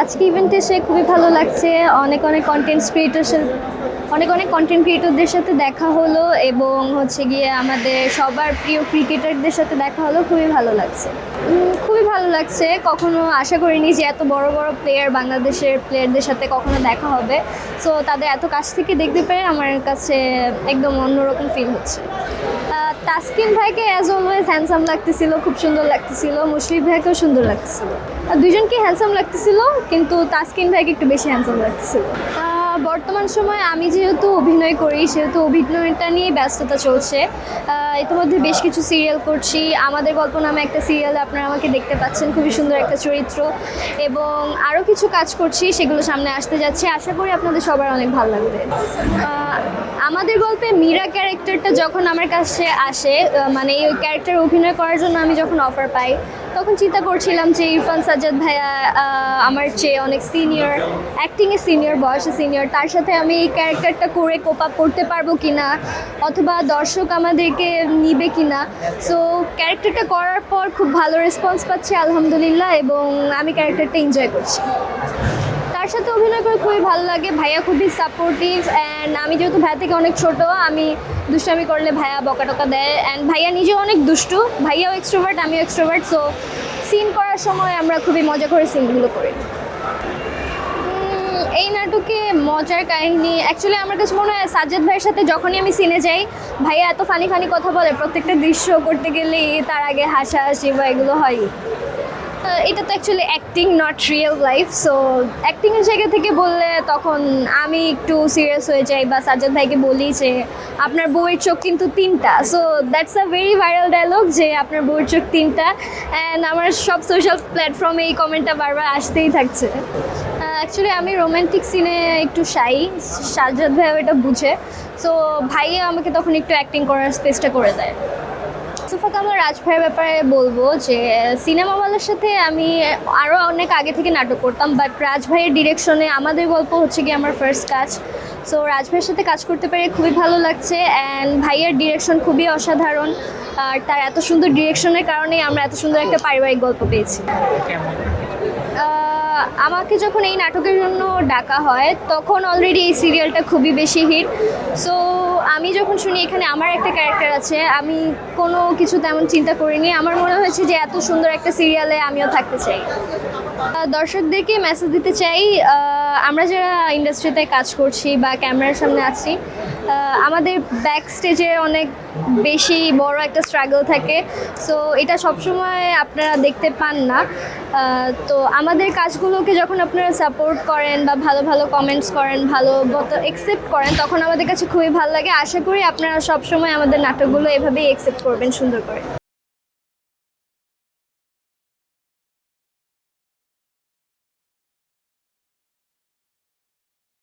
আজকে ইভেন্টে এসে খুবই ভালো লাগছে। অনেক কন্টেন্ট ক্রিয়েটরদের সাথে দেখা হলো এবং হচ্ছে গিয়ে আমাদের সবার প্রিয় ক্রিকেটারদের সাথে দেখা হলো। খুবই ভালো লাগছে। খুবই ভালো লাগছে। কখনো আশা করিনি যে এত বড় বড় প্লেয়ার, বাংলাদেশের প্লেয়ারদের সাথে কখনো দেখা হবে। সো তাদের এত কাছ থেকে দেখতে পেরে আমার কাছে একদম অন্যরকম ফিল হচ্ছে। তাসকিন ভাইকে অ্যাজ অলওয়েজ হ্যান্ডসাম লাগতেছিল, খুব সুন্দর লাগতেছিল। মুশফিক ভাইকেও সুন্দর লাগতেছিল। দুজনকে হ্যান্ডসাম লাগতেছিল, কিন্তু তাসকিন ভাইকে একটু বেশি হ্যান্ডসাম লাগতেছিল। বর্তমান সময়ে আমি যেহেতু অভিনয় করি, সেহেতু অভিনয়টা নিয়ে ব্যস্ততা চলছে। ইতিমধ্যে বেশ কিছু সিরিয়াল করছি। আমাদের গল্প নামে একটা সিরিয়ালে আপনারা আমাকে দেখতে পাচ্ছেন, খুবই সুন্দর একটা চরিত্র। এবং আরও কিছু কাজ করছি, সেগুলো সামনে আসতে যাচ্ছে। আশা করি আপনাদের সবার অনেক ভালো লাগবে। আমাদের গল্পে মীরা ক্যারেক্টারটা যখন আমার কাছে আসে, মানে এই ক্যারেক্টার অভিনয় করার জন্য আমি যখন অফার পাই, তখন চিন্তা করছিলাম যে ইরফান সাজ্জাদ ভাইয়া আমার চেয়ে অনেক সিনিয়র, অ্যাক্টিংয়ে সিনিয়র, বয়সে সিনিয়র। তার সাথে আমি এই ক্যারেক্টারটা করে কোপ আপ করতে পারবো কি না, অথবা দর্শক আমাদেরকে নিবে কি না। সো ক্যারেক্টারটা করার পর খুব ভালো রেসপন্স পাচ্ছি আলহামদুলিল্লাহ, এবং আমি ক্যারেক্টারটা এনজয় করছি। তার সাথে অভিনয় করে খুবই ভালো লাগে। ভাইয়া খুবই সাপোর্টিভ, অ্যান্ড আমি যেহেতু ভাইয়া থেকে অনেক ছোট, আমি দুষ্টামি করলে ভাইয়া বকা টকা দেয়। অ্যান্ড ভাইয়া নিজেও অনেক দুষ্টু, ভাইয়াও এক্সট্রোভার্ট, আমিও এক্সট্রোভার্ট। সো সিন করার সময় আমরা খুবই মজা করে সিনগুলো করি। এই নাটকে মজার কাহিনী অ্যাকচুয়ালি আমার কাছে মনে হয় সাজ্জাদ ভাইয়ের সাথে যখনই আমি সিনে যাই, ভাইয়া এত ফানি কথা বলে, প্রত্যেকটা দৃশ্য করতে গেলেই তার আগে হাসাহাসি বা এগুলো হয়। এটা তো actually acting, not real life. So অ্যাক্টিংয়ের জায়গা থেকে বললে তখন আমি একটু সিরিয়াস হয়ে যাই, বা সাজ্জাদ ভাইকে বলি যে আপনার বউয়ের চোখ কিন্তু তিনটা। So that's a very viral dialogue যে আপনার বউয়ের চোখ তিনটা। অ্যান্ড আমার সব সোশ্যাল প্ল্যাটফর্মে এই কমেন্টটা বারবার আসতেই থাকছে। অ্যাকচুয়ালি আমি রোম্যান্টিক সিনে একটু শাই, সাজ্জাদ ভাইও এটা বুঝে। সো ভাইয়া আমাকে তখন একটু অ্যাক্টিং করার স্পেসটা করে দেয়। ফাঁকা আমার রাজ ভাইয়ের ব্যাপারে বলবো যে সিনেমাওয়ালার সাথে আমি আরও অনেক আগে থেকে নাটক করতাম, বাট রাজ ভাইয়ের ডিরেকশনে আমাদের গল্প হচ্ছে কি আমার ফার্স্ট কাজ। সো রাজ ভাইয়ের সাথে কাজ করতে পেরে খুবই ভালো লাগছে। অ্যান্ড ভাইয়ের ডিরেকশন খুবই অসাধারণ, আর তার এত সুন্দর ডিরেকশনের কারণেই আমরা এত সুন্দর একটা পারিবারিক গল্প পেয়েছি। আমাকে যখন এই নাটকের জন্য ডাকা হয়, তখন অলরেডি এই সিরিয়ালটা খুবই বেশি হিট। সো আমি যখন শুনি এখানে আমার একটা ক্যারেক্টার আছে, আমি কোনো কিছু তেমন চিন্তা করিনি। আমার মনে হয়েছে যে এত সুন্দর একটা সিরিয়ালে আমিও থাকতে চাই। দর্শকদেরকে মেসেজ দিতে চাই, আমরা যারা ইন্ডাস্ট্রিতে কাজ করছি বা ক্যামেরার সামনে আছি, আমাদের ব্যাক স্টেজে অনেক বেশি বড় একটা স্ট্রাগল থাকে। সো এটা সবসময় আপনারা দেখতে পান না। তো আমাদের কাজগুলোকে যখন আপনারা সাপোর্ট করেন বা ভালো ভালো কমেন্টস করেন, ভালো মতো অ্যাকসেপ্ট করেন, তখন আমাদের কাছে খুবই ভালো লাগে। আশা করি আপনারা সবসময় আমাদের নাটকগুলো এভাবেই অ্যাকসেপ্ট করবেন সুন্দর করে।